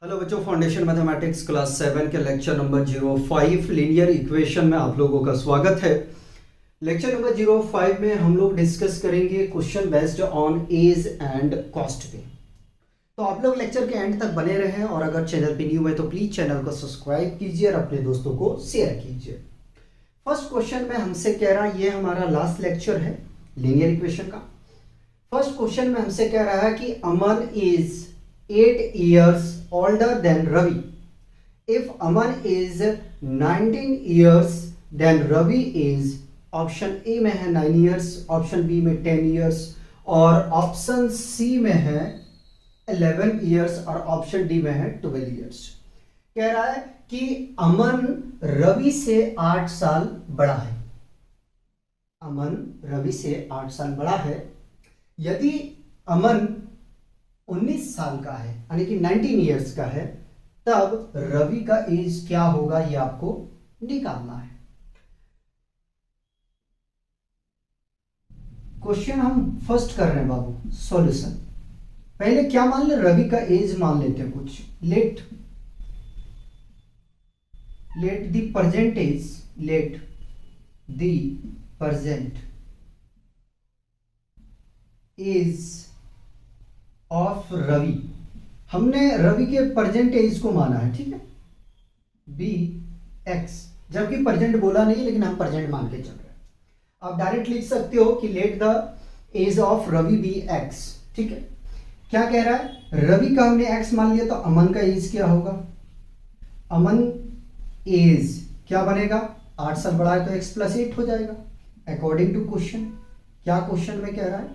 Hello बच्चों, foundation mathematics class 7 के lecture number 05 linear equation में आप लोगों का स्वागत है। लेक्चर नंबर 05 में हम लोग डिस्कस करेंगे question based on age and cost पे। तो आप लोग लेक्चर के एंड तक बने रहें और अगर चैनल पे न्यू है तो प्लीज चैनल को सब्सक्राइब कीजिए और अपने दोस्तों को शेयर कीजिए। फर्स्ट क्वेश्चन में हमसे कह रहा है, ये हमारा लास्ट लेक्चर है लीनियर इक्वेशन का। फर्स्ट क्वेश्चन में हमसे कह रहा है कि अमन is 8 years older than Ravi. If Aman is 19 years, then Ravi is option A में है 9 years, ऑप्शन बी में 10 years और ऑप्शन सी में है 11 years और ऑप्शन डी में है 12 years। कह रहा है कि अमन रवि से 8 साल बड़ा है। अमन रवि से 8 साल बड़ा है। यदि अमन 19 साल का है यानी कि 19 ईयर्स का है, तब रवि का एज क्या होगा ये आपको निकालना है। क्वेश्चन हम फर्स्ट कर रहे हैं बाबू, सॉल्यूशन। पहले क्या मान ले, रवि का एज मान लेते हैं कुछ। Let the percentage, let the percent age of Ravi. हमने रवि के परसेंट एज को माना है, ठीक है, बी एक्स, जबकि परसेंट बोला नहीं लेकिन हम परसेंट मान के चल रहे हैं। आप डायरेक्ट लिख सकते हो कि let the age of Ravi be x, ठीक है। क्या कह रहा है, रवि का हमने एक्स मान लिया तो अमन का एज क्या होगा। अमन एज क्या बनेगा, 8 साल बड़ा है तो एक्स प्लस 8 हो जाएगा अकॉर्डिंग टू क्वेश्चन। क्या क्वेश्चन में कह रहा है,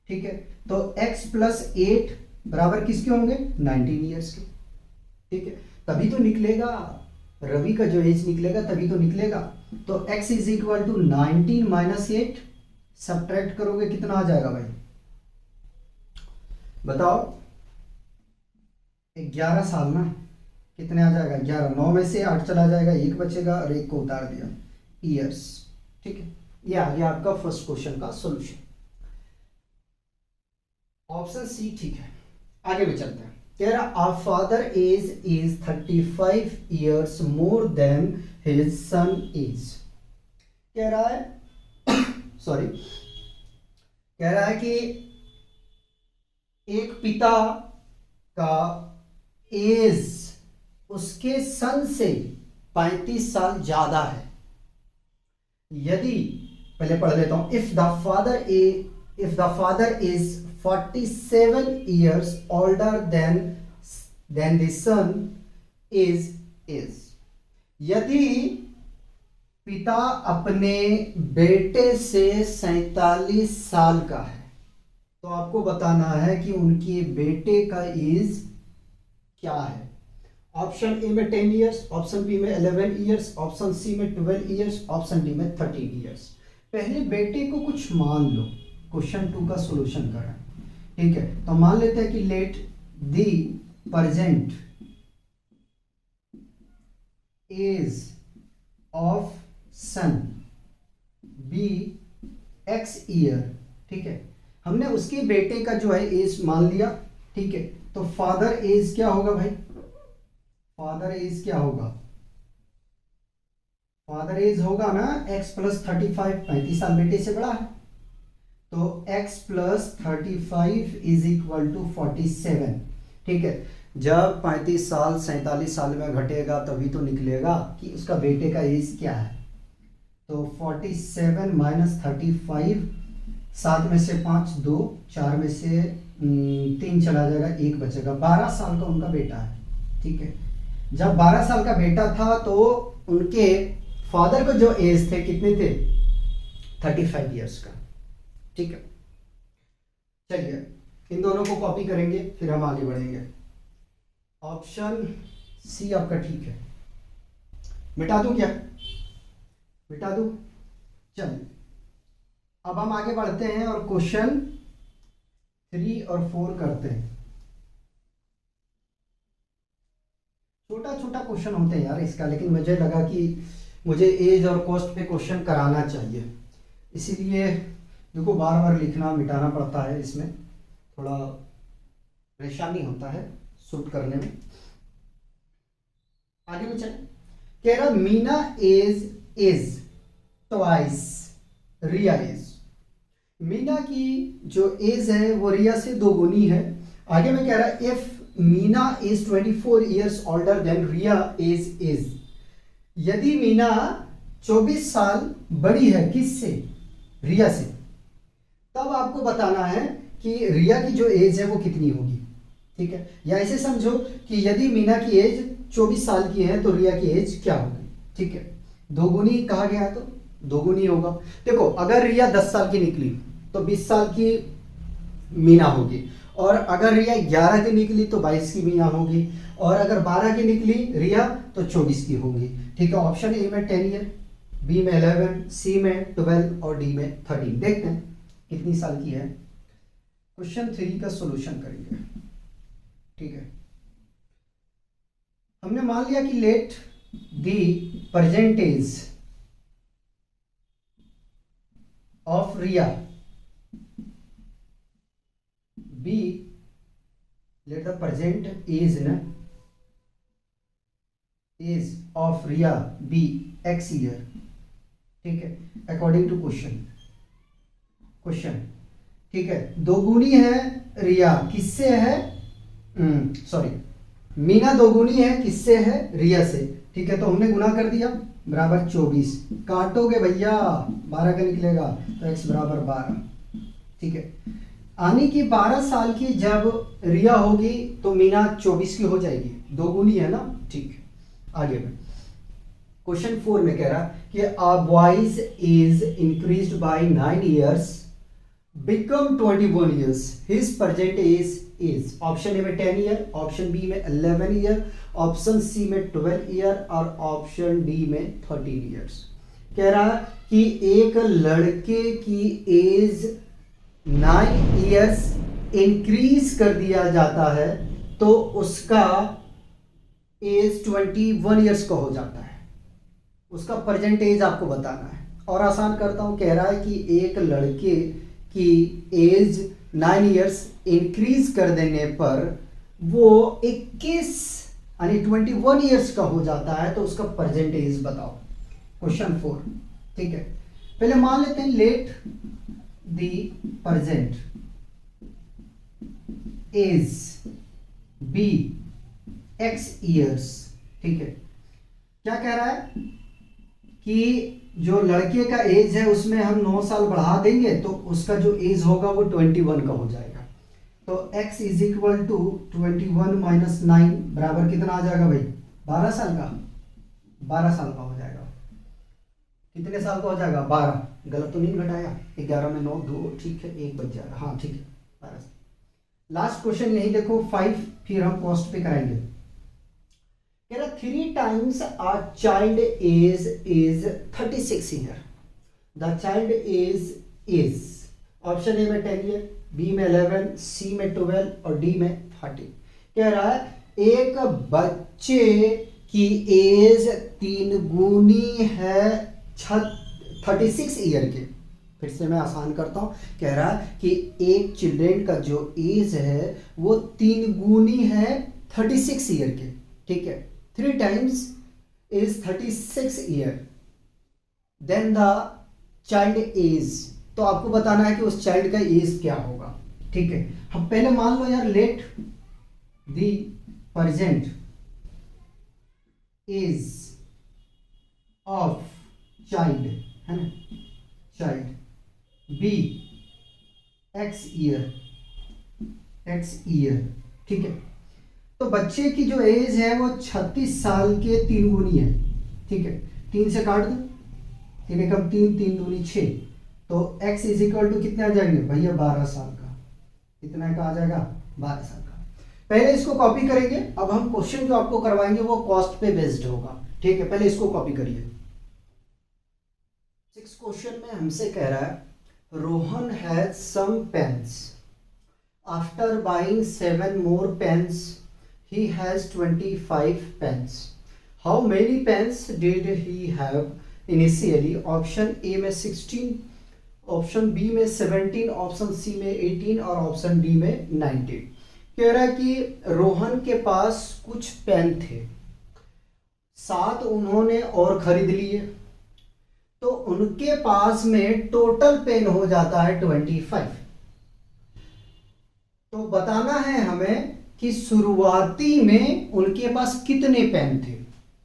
ठीक है। तो x प्लस 8 बराबर किसके होंगे, 19 ईयर्स के, ठीक है। तभी तो निकलेगा रवि का जो एज निकलेगा, तभी तो निकलेगा। तो x is equal to 19 minus 8, subtract करोगे कितना आ जाएगा भाई, बताओ। 11 साल ना, कितने आ जाएगा 11, 9 में से 8 चला जाएगा, 1 बचेगा और 1 को उतार दिया, ईयर्स, ठीक है। ये आ गया आपका फर्स्ट क्वेश्चन का सोल्यूशन। ऑप्शन सी ठीक है। आगे भी चलते हैं। कह रहा our father age is 35 years more than his son age. कह रहा है सॉरी, कह रहा है कि एक पिता का एज उसके सन से 35 साल ज्यादा है। यदि, पहले पढ़ लेता हूं, if the father is 47 years older than the son is। यदि पिता अपने बेटे से 47 साल का है, तो आपको बताना है कि उनके बेटे का एज क्या है। ऑप्शन ए में 10 years, ऑप्शन बी में 11 years, ऑप्शन सी में 12 years, ऑप्शन डी में 13 years। पहले बेटे को कुछ मान लो, क्वेश्चन 2 का सॉल्यूशन कर रहे हैं, ठीक है। तो मान लेते हैं कि let the percent age of son be x year, ठीक है। हमने उसके बेटे का जो है एज मान लिया, ठीक है। तो फादर एज क्या होगा भाई, फादर एज क्या होगा, फादर एज होगा ना x प्लस 35, 35 साल बेटे से बड़ा है, तो x plus 35 is equal to 47, ठीक है। जब 35 साल 47 साल में घटेगा तभी तो निकलेगा कि उसका बेटे का एज क्या है। तो 47 माइनस 35, 7 में से 5 2, 4 में से 3 चला जाएगा, 1 बचेगा। 12 साल का उनका बेटा है, ठीक है। जब 12 साल का बेटा था तो उनके फादर को जो एज थे कितने थे, 35 ईयर्स का, ठीक है। चलिए इन दोनों को कॉपी करेंगे फिर हम आगे बढ़ेंगे। ऑप्शन सी आपका ठीक है। मिटा दूं क्या, मिटा दूं। चलिए अब हम आगे बढ़ते हैं और क्वेश्चन 3 और 4 करते हैं। छोटा छोटा क्वेश्चन होते हैं यार इसका, लेकिन मुझे लगा कि मुझे एज और कॉस्ट पे क्वेश्चन कराना चाहिए, इसीलिए देखो बार बार लिखना मिटाना पड़ता है, इसमें थोड़ा परेशानी होता है शूट करने में। आगे में चले, कह रहा Meena is twice Riya is. Meena की जो एज है वो रिया से 2 गुनी है। आगे में कह रहा है if Meena is 24 years older than Riya is. यदि मीना 24 साल बड़ी है किससे, रिया से, तब आपको बताना है कि रिया की जो एज है वो कितनी होगी। ठीक है, या ऐसे समझो कि यदि मीना की एज 24 साल की है तो रिया की एज क्या होगी। ठीक है, 2 गुनी कहा गया तो 2 गुनी होगा। देखो अगर रिया 10 साल की निकली तो 20 साल की मीना होगी, और अगर रिया 11 की निकली तो 22 की मीना होगी, और अगर 12 की निकली रिया तो 24 की होगी। ठीक है, ऑप्शन ए में 10 ईयर, बी में 11, सी में 12 और डी में 13। देखते हैं कितनी साल की है। क्वेश्चन 3 का सॉल्यूशन करेंगे। ठीक है, हमने मान लिया कि let the percentage of Riya be, let the present age of Riya be x year. ठीक है, अकॉर्डिंग टू क्वेश्चन। ठीक है, 2 गुनी है रिया, किससे है, सॉरी मीना 2 गुनी है किससे है, रिया से। ठीक है, तो हमने गुना कर दिया बराबर 24, काटोगे भैया 12 का निकलेगा तो x बराबर 12। ठीक है, आने की 12 साल की जब रिया होगी तो मीना 24 की हो जाएगी, 2 गुनी है ना। ठीक है, आगे में क्वेश्चन 4 में कह रहा कि a boy's is increased by 9 years become 21 years, his present age is, option A में 10 ईयर, ऑप्शन बी में 11 ईयर, ऑप्शन सी में 12 ईयर और ऑप्शन डी में 13 ईयर्स। कह रहा कि एक लड़के की एज 9 इयर्स इंक्रीज कर दिया जाता है तो उसका एज 21 ईयर्स का हो जाता है। उसका प्रेजेंट एज आपको बताना है, और आसान करता हूं, कह रहा है कि एक लड़के की एज 9 इयर्स इंक्रीज कर देने पर वो 21 यानी 21 इयर्स का हो जाता है, तो उसका प्रेजेंट एज बताओ। क्वेश्चन 4। ठीक है, पहले मान लेते हैं let the present age be x years. ठीक है, क्या कह रहा है कि जो लड़के का एज है उसमें हम 9 साल बढ़ा देंगे तो उसका जो एज होगा वो 21 का हो जाएगा। तो x is equal to 21 minus 9 बराबर कितना आ जाएगा भाई, 12 साल का। 12 साल का हो जाएगा। कितने साल का हो जाएगा, 12, गलत तो नहीं घटाया, 11 में 9 2, ठीक है 1 बच जाएगा। हाँ ठीक है, 12 साल। लास्ट क्वेश्चन यही देखो 5, फिर हम पोस्ट पे कराएंगे। 3 times a child age is 36 year. The child age is, option A में 10 ईयर, बी में 11, सी में 12 और डी में 13। कह रहा है एक बच्चे की एज 3 गुनी है 36 ईयर के। फिर से मैं आसान करता हूं, कह रहा है कि एक चिल्ड्रेन का जो एज है वो 3 गुनी है 36 ईयर के। ठीक है, 3 times is 36 year, then the child age, तो आपको बताना है कि उस चाइल्ड का एज क्या होगा। ठीक है, हम पहले मान लो यार let the present age of child, है ना, चाइल्ड बी एक्स ईयर। ठीक है, तो बच्चे की जो एज है वो 36 साल के 3 गुनी है। ठीक है, 3 से काट दो, 3 एकम 3, 3 दूनी 6, तो x इज इक्वल टू कितने आ जाएंगे भैया, 12 साल का। कितना का आ जाएगा, 12 साल का। पहले इसको कॉपी करेंगे, अब हम क्वेश्चन जो आपको करवाएंगे वो कॉस्ट पे बेस्ड होगा। ठीक है, पहले इसको कॉपी करिए। 6 क्वेश्चन में हमसे कह रहा है Rohan has some pens, after buying 7 more pens he has 25 pens. How many pens did he have initially? Option A में 16, ऑप्शन बी में 17, ऑप्शन सी में 18 और ऑप्शन डी में 19। कह रहा है कि रोहन के पास कुछ पेन थे 7 उन्होंने और खरीद लिए, तो उनके पास में टोटल पेन हो जाता है 25। तो बताना है हमें कि शुरुआती में उनके पास कितने पेन थे।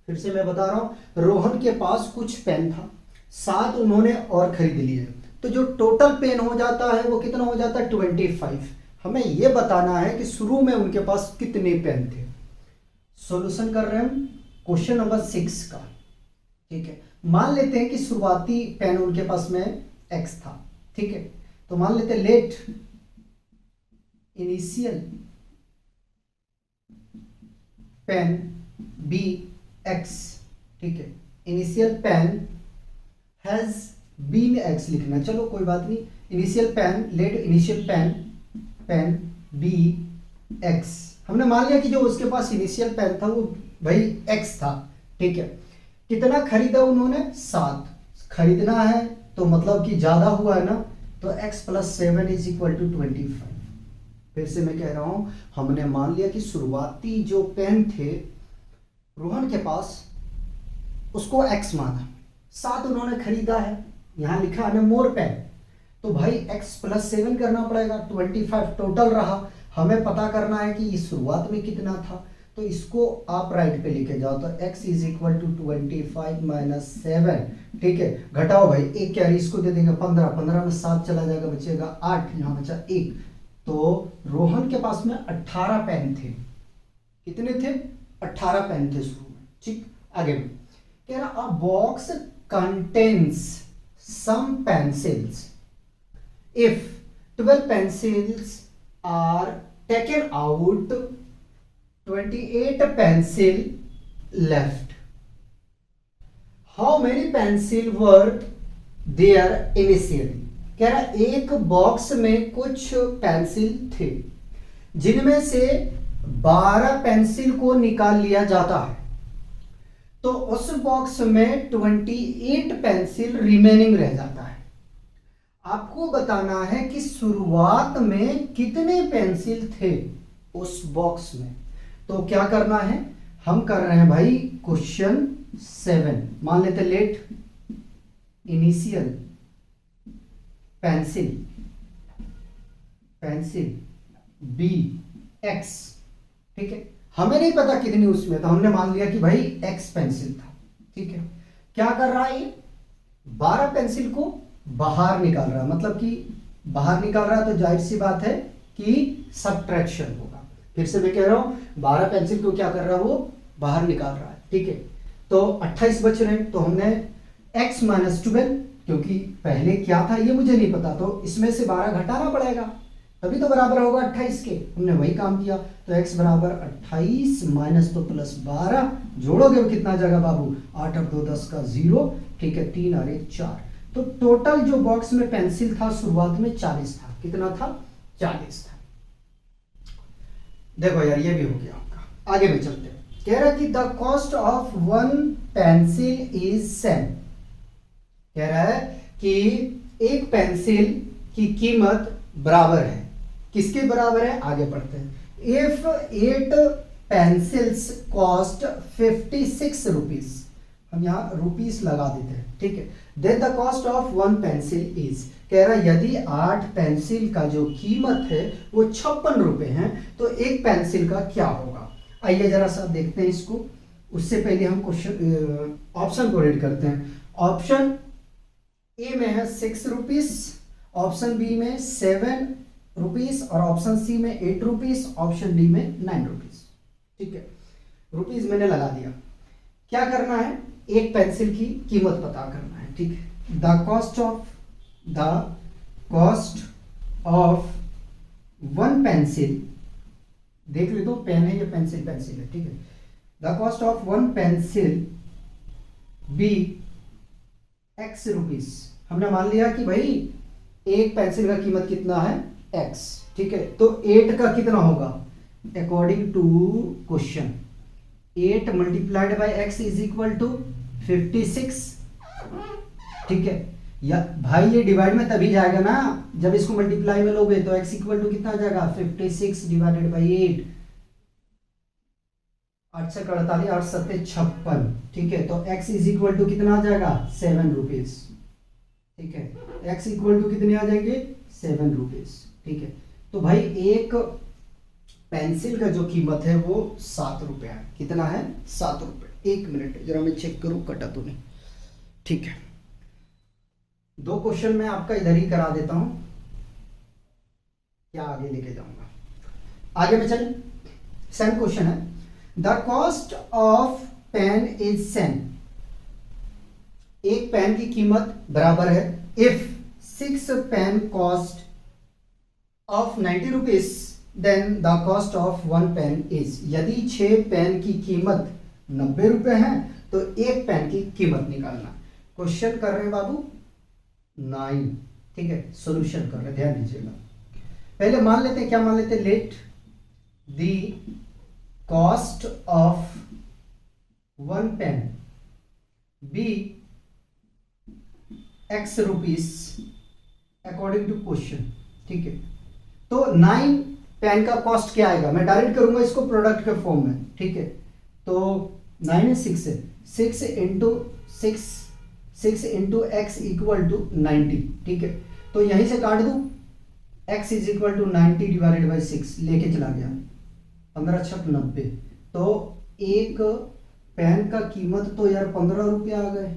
फिर से मैं बता रहा हूं, रोहन के पास कुछ पेन था, 7 उन्होंने और खरीद लिए, तो जो टोटल पेन हो जाता है वो कितना हो जाता है 25। हमें यह बताना है कि शुरू में उनके पास कितने पेन थे। सॉल्यूशन कर रहे हैं क्वेश्चन नंबर 6 का। ठीक है, मान लेते हैं कि शुरुआती पेन उनके पास में x था। ठीक है, तो मान लेते हैं let initial pen be x। ठीक है, initial pen has been x लिखना, चलो कोई बात नहीं। Initial pen, let initial pen be x। हमने मान लिया कि जो उसके पास इनिशियल पेन था वो भाई x था। ठीक है, कितना खरीदा उन्होंने 7, खरीदना है तो मतलब कि ज्यादा हुआ है ना, तो x + 7 = 25। फिर से मैं कह रहा हूं, हमने मान लिया कि शुरुआती जो पेन थे रोहन के पास उसको x माना, 7 उन्होंने खरीदा है, यहां लिखा है मोर पेन, तो भाई x + 7 करना पड़ेगा, 25 टोटल रहा। हमें पता करना है कि इस शुरुआत में कितना था, तो इसको आप राइट पे लेके जाओ, तो x = 25 - 7। ठीक है, घटाओ भाई, एक कैरी इसको दे देंगे 15, 15 में 7 चला जाएगा, बचेगा 8, यहाँ बचा 1। तो रोहन के पास में 18 पेन थे। कितने थे? 18 पेन थे शुरू में। ठीक, आगे कह रहा a box contains some pencils, if 12 pencils are taken out, 28 pencil left. How many pencil were there initially? कह रहा एक बॉक्स में कुछ पेंसिल थे जिनमें से 12 पेंसिल को निकाल लिया जाता है, तो उस बॉक्स में 28 पेंसिल रिमेनिंग रह जाता है। आपको बताना है कि शुरुआत में कितने पेंसिल थे उस बॉक्स में। तो क्या करना है, हम कर रहे हैं भाई क्वेश्चन 7। मान लेते let initial pencil be x। ठीक है, हमें नहीं पता कितनी उसमें, तो हमने मान लिया कि भाई x पेंसिल था। ठीक है, क्या कर रहा है ये, 12 पेंसिल को बाहर निकाल रहा है, मतलब कि बाहर निकाल रहा है, तो जाहिर सी बात है कि सब्ट्रैक्शन होगा। फिर से मैं कह रहा हूं, 12 पेंसिल को क्या कर रहा है, वो बाहर निकाल रहा है। ठीक है, तो 28 बच रहे हैं, तो हमने x - 12, क्योंकि पहले क्या था ये मुझे नहीं पता, तो इसमें से 12 घटाना पड़ेगा, तभी तो बराबर होगा 28 के। हमने वही काम किया, तो x = 28 माइनस तो +12, जोड़ोगे वो कितना जाएगा बाबू, 8 और 2 10 का 0। ठीक है, 3 और 1 4, तो टोटल जो बॉक्स में पेंसिल था शुरुआत में 40 था। कितना था? 40 था। देखो यार, ये भी हो गया आपका। आगे में चलते हैं, कह रहा है कि the cost of 1 pencil is same. कह रहा है कि एक पेंसिल की कीमत बराबर है, किसके बराबर है, आगे पढ़ते हैं। इफ 8 पेंसिल्स कॉस्ट 56 रुपीज, हम यहाँ रुपीस लगा देते हैं। ठीक है, then the cost of 1 pencil is, कह रहा है यदि 8 पेंसिल का जो कीमत है वो 56 रुपए है, तो एक पेंसिल का क्या होगा। आइए जरा सा देखते हैं इसको। उससे पहले हम क्वेश्चन ऑप्शन को रीड करते हैं। ऑप्शन ए में है 6 रुपीस, ऑप्शन बी में 7 रुपीस, और ऑप्शन सी में 8 रुपीस, ऑप्शन डी में 9 रुपीस। ठीक है, रुपीस मैंने लगा दिया। क्या करना है, एक पेंसिल की कीमत पता करना है। ठीक है, द कॉस्ट ऑफ 1 पेंसिल, देख लो, पेन है या पेंसिल है। ठीक है, the cost of 1 pencil be x rupees. हमने मान लिया कि भाई एक पेंसिल का कीमत कितना है, x। ठीक है, तो 8 का कितना होगा, अकॉर्डिंग टू क्वेश्चन 8 × x = 56। ठीक है, या भाई ये डिवाइड में तभी जाएगा ना जब इसको मल्टीप्लाई में लोगे, तो x = कितना आ जाएगा, 56 / 8। 8 से 48, 8 सत्ते 56। ठीक है, तो x इज इक्वल टू कितना आ जाएगा 7 रुपीज। ठीक है, x इक्वल टू कितने आ जाएंगे 7 रुपीज। ठीक है, तो भाई एक पेंसिल का जो कीमत है वो 7 रुपये है। कितना है 7 रुपये। 1 मिनट जरा मैं चेक करूं कटा तो नहीं। ठीक है, 2 क्वेश्चन मैं आपका इधर ही करा देता हूं, क्या आगे लेके जाऊंगा। आगे में चलें, सेम क्वेश्चन है। The cost of pen is same. एक पेन की कीमत बराबर है if 6 pen cost of 90 rupees then the cost of 1 pen is. यदि 6 पेन की कीमत 90 रुपए है तो एक पेन की कीमत निकालना। क्वेश्चन कर रहे हैं बाबू 9। ठीक है, सॉल्यूशन कर रहे हैं, ध्यान दीजिएगा। पहले मान लेते हैं, क्या मान लेते हैं, let the cost of 1 pen be x rupees according to question. ठीक है, तो 9 पेन का कॉस्ट क्या आएगा, मैं डायरेक्ट करूंगा इसको प्रोडक्ट के फॉर्म में। ठीक है, तो 9 है 6 है, 6 into 6 into x equal to 90। ठीक है, तो यहीं से काट दूं, x is equal to 90 divided by 6 लेके चला गया, 15 छक 90। तो एक पेन का कीमत तो यार 15 रुपये आ गए।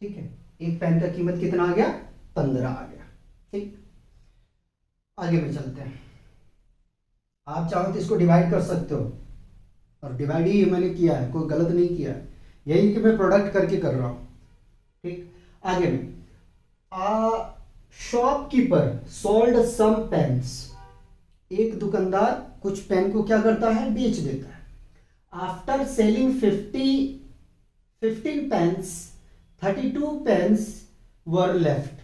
ठीक है, एक पेन का कीमत कितना आ गया 15 आ गया। ठीक, आगे में चलते हैं। आप चाहो तो इसको डिवाइड कर सकते हो, और डिवाइड ही मैंने किया है, कोई गलत नहीं किया है, यही कि मैं प्रोडक्ट करके कर रहा हूं। ठीक, आगे में शॉपकीपर सोल्ड सम पेन्स। एक दुकानदार कुछ पेन को क्या करता है, बेच देता है। आफ्टर सेलिंग 15 पेन्स 32 पेन्स वर लेफ्ट।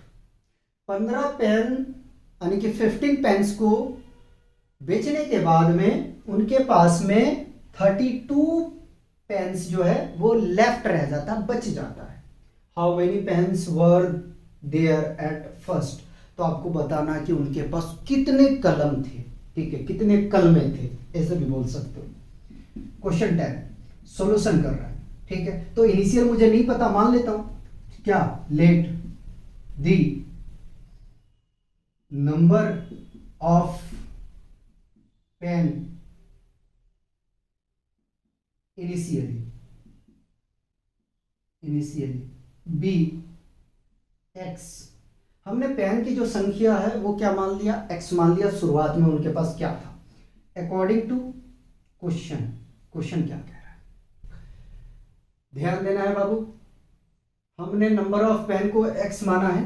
15 पेन यानी कि 15 पेन्स को बेचने के बाद में उनके पास में 32 पेन्स जो है वो लेफ्ट रह जाता, बच जाता है। How many pens were there at first. तो आपको बताना कि उनके पास कितने कलम थे। ठीक है, कितने कलमे थे, ऐसे भी बोल सकते हो। क्वेश्चन 10 सॉल्यूशन कर रहा है। ठीक है, तो इनिशियल मुझे नहीं पता, मान लेता हूं क्या, let the number of pen initially be x. हमने पेन की जो संख्या है वो क्या मान लिया, x मान लिया। शुरुआत में उनके पास क्या था, अकॉर्डिंग टू क्वेश्चन। क्वेश्चन क्या कह रहा है, ध्यान देना है बाबू। हमने नंबर ऑफ पेन को x माना है,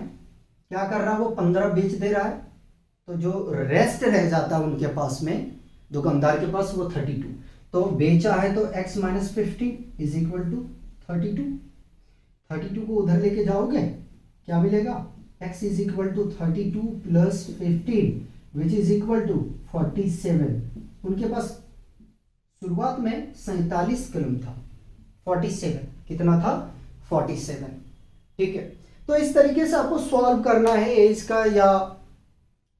क्या कर रहा है वो 15 बेच दे रहा है, तो जो रेस्ट रह जाता है उनके पास में, दुकानदार के पास, वो 32। तो बेचा है तो x minus 15 is equal to 32 को उधर लेके जाओगे क्या मिलेगा, x is equal to 32 plus 15 which is equal to 47। उनके पास शुरुआत में 47 कलम था, 47 कितना था 47। ठीक है, तो इस तरीके से आपको सॉल्व करना है एज का, या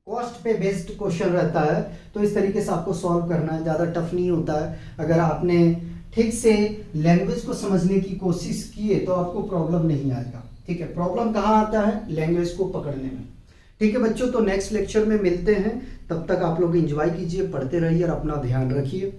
कॉस्ट पे बेस्ड क्वेश्चन रहता है तो इस तरीके से आपको सॉल्व करना है, ज़्यादा टफ नहीं होता है। अगर आपने ठीक से लैंग्वेज को समझने की कोशिश की है तो आपको प्रॉब्लम नहीं आएगा। ठीक है, प्रॉब्लम कहाँ आता है, लैंग्वेज को पकड़ने में। ठीक है बच्चों, तो नेक्स्ट लेक्चर में मिलते हैं, तब तक आप लोग एंजॉय कीजिए, पढ़ते रहिए और अपना ध्यान रखिए।